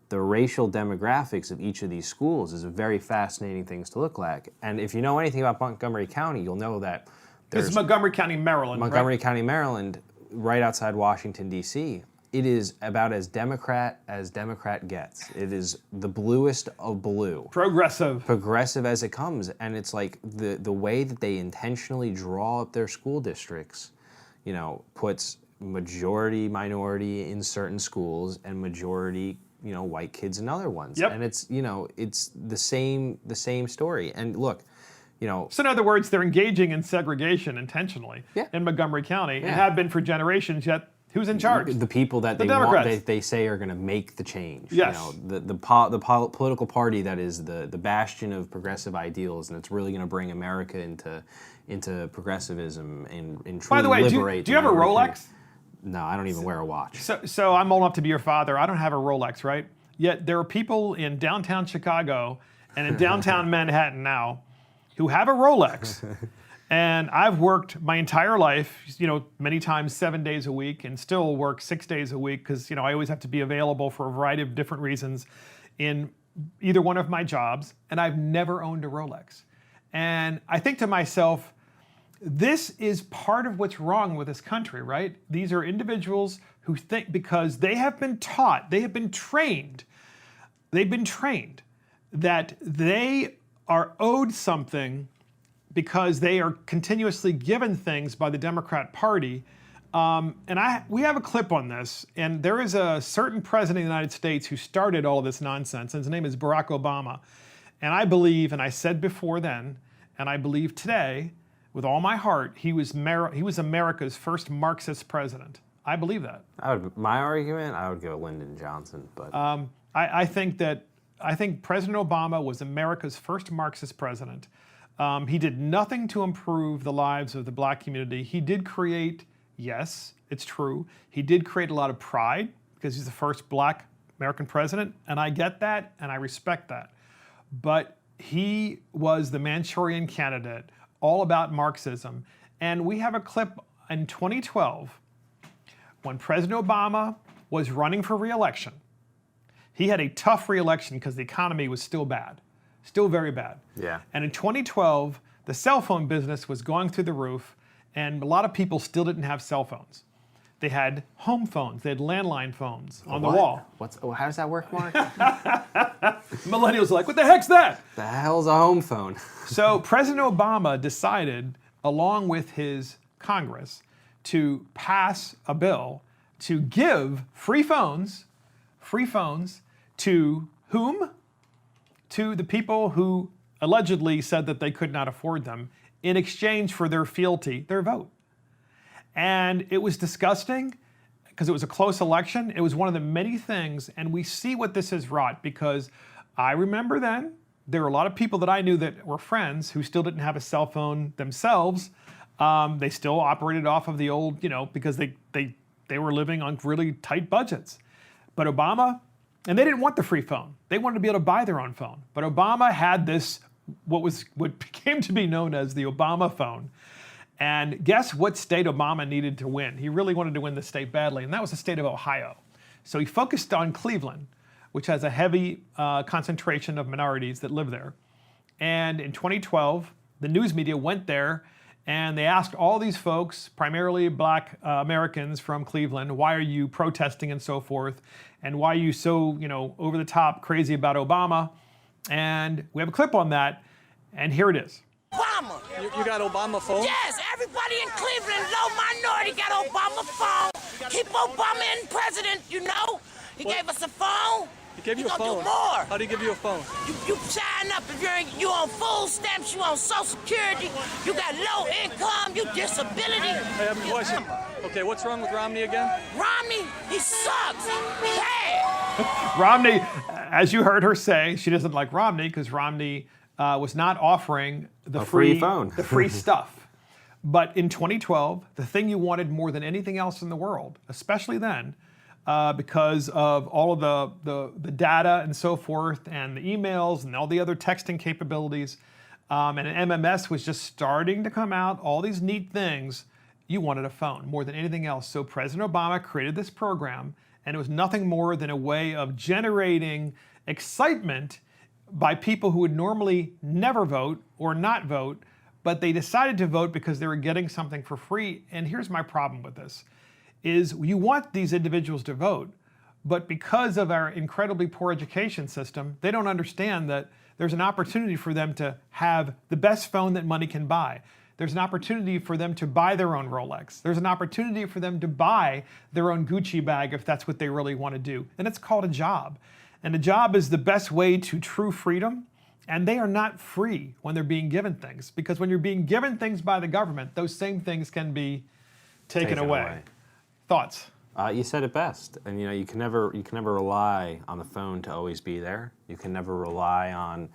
the racial demographics of each of these schools is a very fascinating things to look like. And if you know anything about Montgomery County, you'll know that this is Montgomery County, Maryland. Montgomery County, Maryland, right outside Washington, D.C. It is about as Democrat gets. It is the bluest of blue. Progressive as it comes. And it's like the way that they intentionally draw up their school districts, puts majority minority in certain schools and majority white kids in other ones. Yep. And it's it's the same story. And look, so in other words, they're engaging in segregation intentionally in Montgomery County and have been for generations. Yet who's in charge? The people that they say are going to make the change. Yes. The political party that is the bastion of progressive ideals, and it's really going to bring America into progressivism and truly By the way, liberate. Do you have a Rolex? No, I don't even wear a watch. So I'm old enough to be your father. I don't have a Rolex, right? Yet there are people in downtown Chicago and in downtown Manhattan now who have a Rolex, And I've worked my entire life, many times 7 days a week, and still work 6 days a week because, I always have to be available for a variety of different reasons in either one of my jobs. And I've never owned a Rolex. And I think to myself, this is part of what's wrong with this country, right? These are individuals who think because they have been taught, they've been trained that they are owed something because they are continuously given things by the Democrat Party. We have a clip on this, and there is a certain president of the United States who started all of this nonsense, and his name is Barack Obama. And I believe, and I said before then, and I believe today, with all my heart, he was America's first Marxist president. I believe that. My argument, I would go Lyndon Johnson, but I think President Obama was America's first Marxist president. He did nothing to improve the lives of the black community. He did create, yes, it's true, he did create a lot of pride because he's the first black American president, and I get that and I respect that. But he was the Manchurian candidate, all about Marxism. And we have a clip in 2012 when President Obama was running for re-election. He had a tough re-election because the economy was still bad, still very bad. Yeah. And in 2012, the cell phone business was going through the roof, and a lot of people still didn't have cell phones. They had home phones, they had landline phones on the wall. How does that work, Mark? Millennials are like, what the heck's that? The hell's a home phone? So President Obama decided, along with his Congress, to pass a bill to give free phones to whom? To the people who allegedly said that they could not afford them in exchange for their fealty, their vote. And it was disgusting because it was a close election. It was one of the many things, and we see what this has wrought because I remember then, there were a lot of people that I knew that were friends who still didn't have a cell phone themselves. They still operated off of the old, because they were living on really tight budgets. But Obama, and they didn't want the free phone. They wanted to be able to buy their own phone. But Obama had this, what became to be known as the Obama phone. And guess what state Obama needed to win? He really wanted to win the state badly, and that was the state of Ohio. So he focused on Cleveland, which has a heavy concentration of minorities that live there. And in 2012, the news media went there and they asked all these folks, primarily black Americans from Cleveland, why are you protesting and so forth? And why are you so, over the top crazy about Obama? And we have a clip on that, and here it is. Obama. You got Obama phone? Yes, everybody in Cleveland, low minority, got Obama phone. Keep Obama in president, He gave us a phone. He gave you a phone? Do more. How did he give you a phone? You sign up if you on food stamps, you on Social Security, you got low income, you disability. I have a question. Okay, what's wrong with Romney again? Romney, he sucks. Bad. Romney, as you heard her say, she doesn't like Romney because Romney was not offering the free phone, the free stuff. But in 2012, the thing you wanted more than anything else in the world, especially then, because of all of the data and so forth, and the emails and all the other texting capabilities, and MMS was just starting to come out, all these neat things, you wanted a phone more than anything else. So President Obama created this program, and it was nothing more than a way of generating excitement by people who would normally never vote or not vote, but they decided to vote because they were getting something for free. And here's my problem with this, is you want these individuals to vote, but because of our incredibly poor education system, they don't understand that there's an opportunity for them to have the best phone that money can buy. There's an opportunity for them to buy their own Rolex. There's an opportunity for them to buy their own Gucci bag if that's what they really want to do. And it's called a job. And a job is the best way to true freedom. And they are not free when they're being given things. Because when you're being given things by the government, those same things can be taken away. Thoughts? You said it best. And you can never rely on the phone to always be there. You can never rely on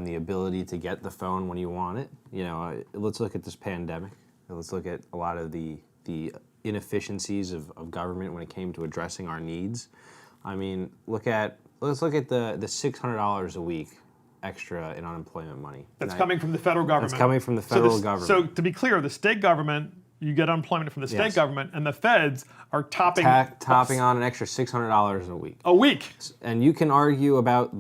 the ability to get the phone when you want it. Let's look at this pandemic. Let's look at a lot of the inefficiencies of government when it came to addressing our needs. I mean, let's look at the $600 a week extra in unemployment money. That's coming from the federal government. That's coming from the federal government. So to be clear, the state government, you get unemployment from the state government, and the feds are topping on an extra $600 a week. A week. And you can argue about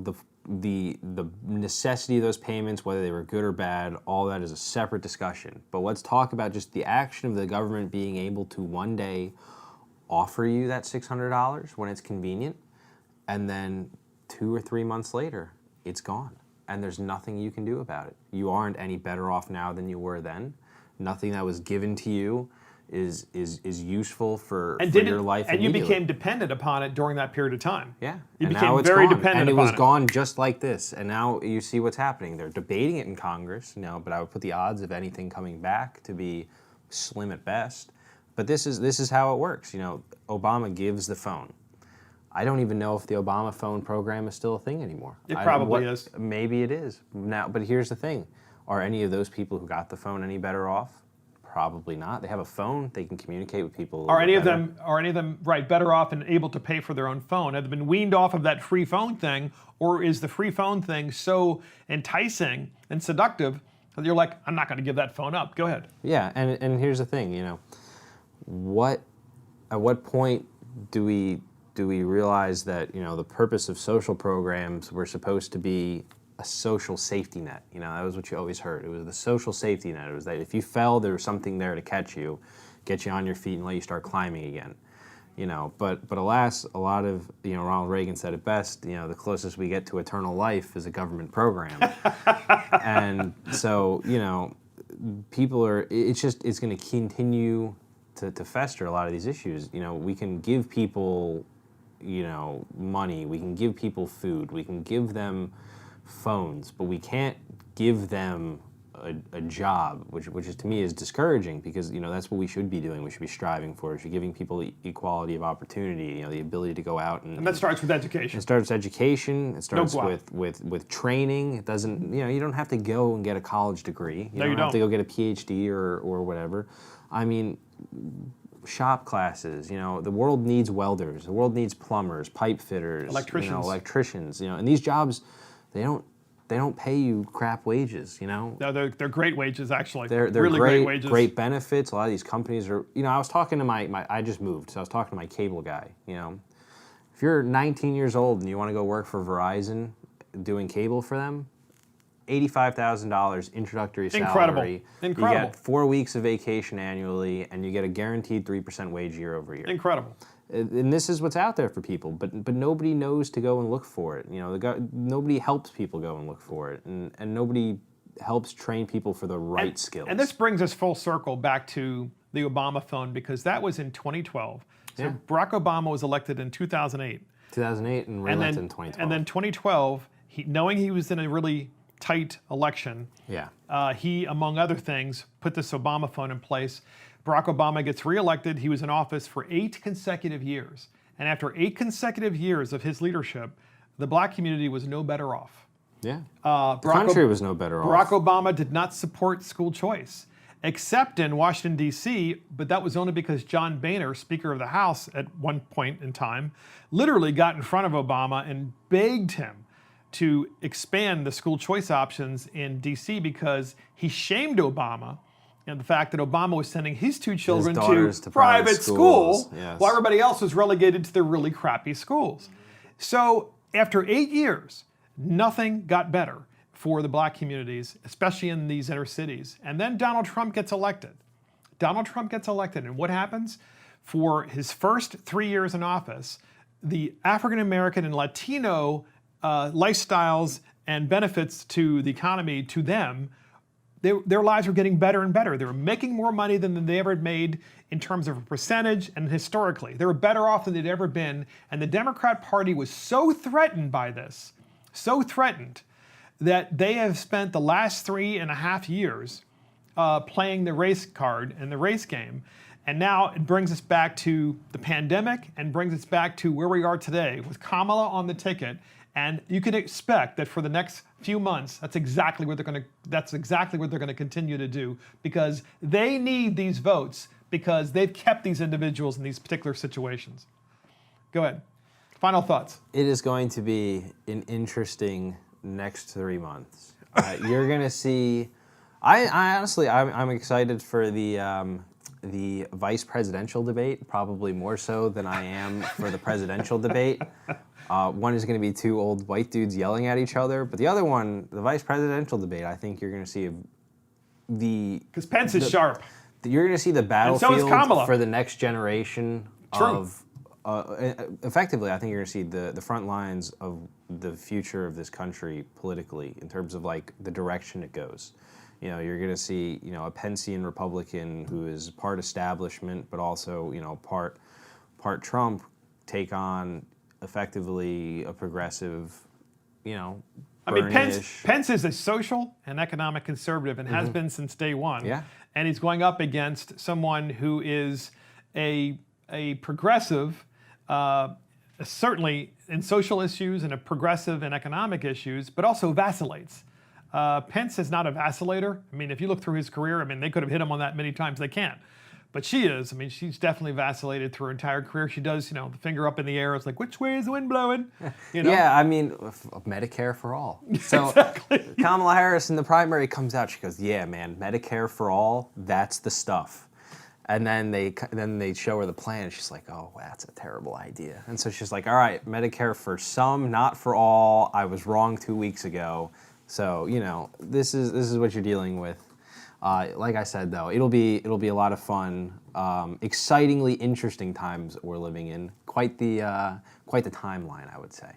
the necessity of those payments, whether they were good or bad. All that is a separate discussion. But let's talk about just the action of the government being able to one day offer you that $600 when it's convenient, and then 2 or 3 months later, it's gone. And there's nothing you can do about it. You aren't any better off now than you were then. Nothing that was given to you is useful for your life. And you became dependent upon it during that period of time. Yeah. You became very dependent upon it. And it was gone just like this. And now you see what's happening. They're debating it in Congress, but I would put the odds of anything coming back to be slim at best. But this is how it works. Obama gives the phone. I don't even know if the Obama phone program is still a thing anymore. It probably is. Maybe it is. Now, but here's the thing. Are any of those people who got the phone any better off? Probably not. They have a phone. They can communicate with people. Are any of them better off and able to pay for their own phone? Have they been weaned off of that free phone thing, or is the free phone thing so enticing and seductive that you're like, I'm not going to give that phone up? Go ahead. Yeah, and here's the thing. At what point do we realize that the purpose of social programs were supposed to be a social safety net? That was what you always heard. It was the social safety net. It was that if you fell, there was something there to catch you, get you on your feet, and let you start climbing again. But alas, a lot of Ronald Reagan said it best. The closest we get to eternal life is a government program, and so people are. It's going to continue to fester a lot of these issues. We can give people money, we can give people food, we can give them phones, but we can't give them a job, which is to me is discouraging, because that's what we should be doing. We should be striving for. We should be giving people equality of opportunity, the ability to go out and that starts with education. It starts education. It starts with training. It doesn't you don't have to go and get a college degree. You don't have to go get a PhD or whatever. I mean, shop classes. The world needs welders. The world needs plumbers, pipe fitters, electricians. And these jobs, they don't pay you crap wages. No, they're great wages actually. They're really great wages. Great benefits. A lot of these companies are. I was talking to I just moved, so I was talking to my cable guy. If you're 19 years old and you want to go work for Verizon doing cable for them, $85,000 introductory salary. Incredible. You get 4 weeks of vacation annually, and you get a guaranteed 3% wage year over year. Incredible. And this is what's out there for people, but nobody knows to go and look for it. Nobody helps people go and look for it, and nobody helps train people for the right skills. And this brings us full circle back to the Obama phone, because that was in 2012. So Barack Obama was elected in 2008. 2008 and reelected in 2012. And then 2012, knowing he was in a really tight election, he, among other things, put this Obama phone in place. Barack Obama gets reelected. He was in office for 8 consecutive years. And after 8 consecutive years of his leadership, the black community was no better off. Yeah. The country was no better off. Barack Obama did not support school choice, except in Washington, D.C., but that was only because John Boehner, Speaker of the House at one point in time, literally got in front of Obama and begged him to expand the school choice options in D.C. because he shamed Obama and the fact that Obama was sending his 2 children to private school while everybody else was relegated to the really crappy schools. So after 8 years, nothing got better for the black communities, especially in these inner cities. And then Donald Trump gets elected. And what happens? For his first 3 years in office, the African American and Latino lifestyles and benefits to the economy, to them, their lives were getting better and better. They were making more money than they ever had made in terms of a percentage and historically. They were better off than they'd ever been. And the Democrat Party was so threatened by this, that they have spent the last 3.5 years playing the race card and the race game. And now it brings us back to the pandemic and brings us back to where we are today with Kamala on the ticket. And you can expect that for the next few months, that's exactly what they're going to continue to do, because they need these votes because they've kept these individuals in these particular situations. Go ahead. Final thoughts. It is going to be an interesting next 3 months. You're gonna see. I honestly, I'm excited for the vice presidential debate, probably more so than I am for the presidential debate. One is going to be two old white dudes yelling at each other, but the other one, the vice presidential debate, I think you're going to see because Pence is sharp. You're going to see the battlefield for the next generation of. Effectively, I think you're going to see the front lines of the future of this country politically in terms of like the direction it goes. You know, you're going to see, you know, a Pencean Republican who is part establishment, but also, you know, part Trump take on effectively a progressive, you know, I mean, Pence is a social and economic conservative and has been since day one. Yeah. And he's going up against someone who is a progressive, certainly in social issues and a progressive in economic issues, but also vacillates. Pence is not a vacillator. I mean, if you look through his career, I mean, they could have hit him on that many times. They can't. But she is. I mean, she's definitely vacillated through her entire career. She does, you know, the finger up in the air. It's like, which way is the wind blowing? You know? Yeah, I mean, Medicare for all. So exactly. Kamala Harris in the primary comes out. She goes, "Yeah, man, Medicare for all. That's the stuff." And then they show her the plan. And she's like, "Oh, that's a terrible idea." And so she's like, "All right, Medicare for some, not for all. I was wrong 2 weeks ago." So, you know, this is what you're dealing with. Like I said, though, it'll be a lot of fun, excitingly interesting times we're living in. Quite the timeline, I would say.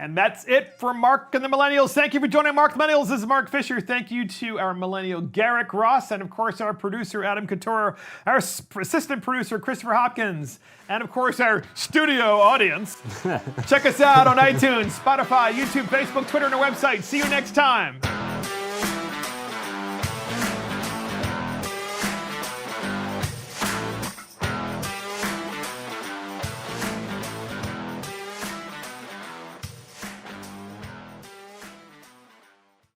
And that's it for Mark and the Millennials. Thank you for joining Mark the Millennials. This is Mark Fisher. Thank you to our millennial Garrick Ross, and of course our producer Adam Couture, our assistant producer Christopher Hopkins, and of course our studio audience. Check us out on iTunes, Spotify, YouTube, Facebook, Twitter, and our website. See you next time.